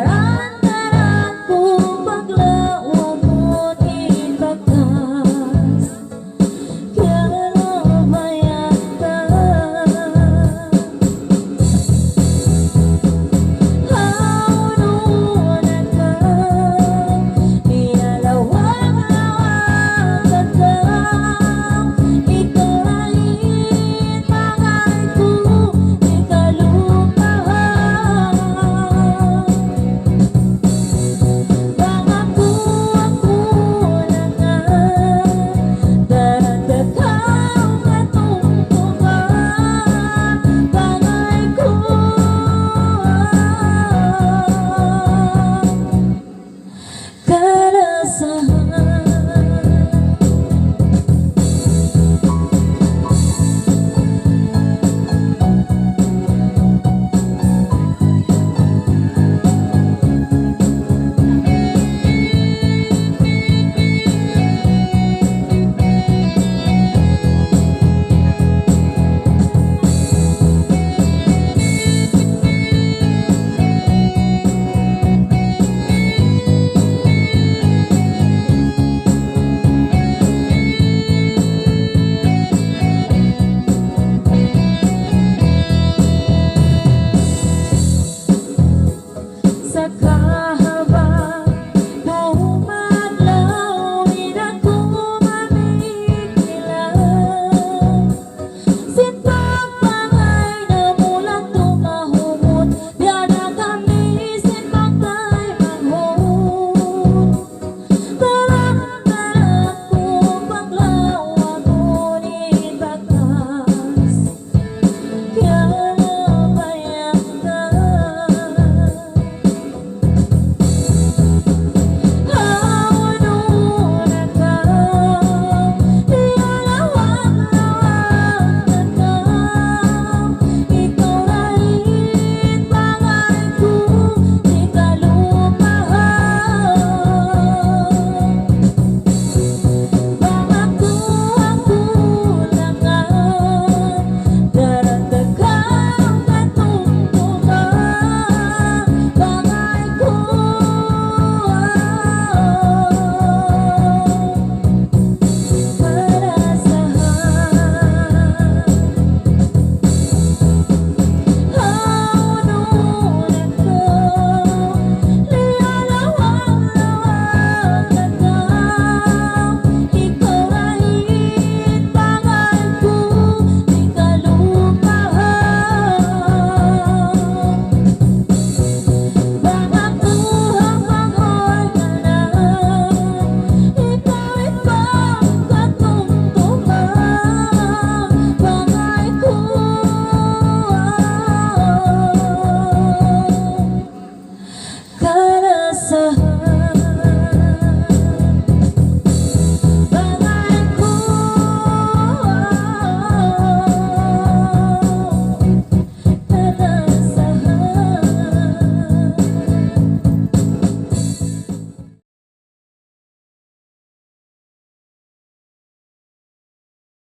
Daran-daran kong paglawag mo't ibakas, kaya lumayan ka. Haununan ka, nilalawag-lawag ka. Ikaw ay pangay ko, di ka lupahan. Pangako ako na nga, daragdagang katungtungan. Pangay ko, karasahan. Sa kahabang pumadlaw, di na ko mamigilan. Sintang pangay na mulang tumahumot, diyan na kami sinmagtay manghod. Daran-daran kong paglawag ngunit bakas, kaya lumayan ka. Haununan ka, nilalawag-lawag ka. Ikaw ay pangay ko, di ka lupahan. Pangako ako na nga, daragdagang katungtungan. Pangay ko, karasahan. Haununan ka, nilalawag-lawag ka. Ikaw ay pangay ko, di ka lupahan. Pangako ako'y ganan, ikaw ay pagkatungtungan. Pangay ko, karasahan.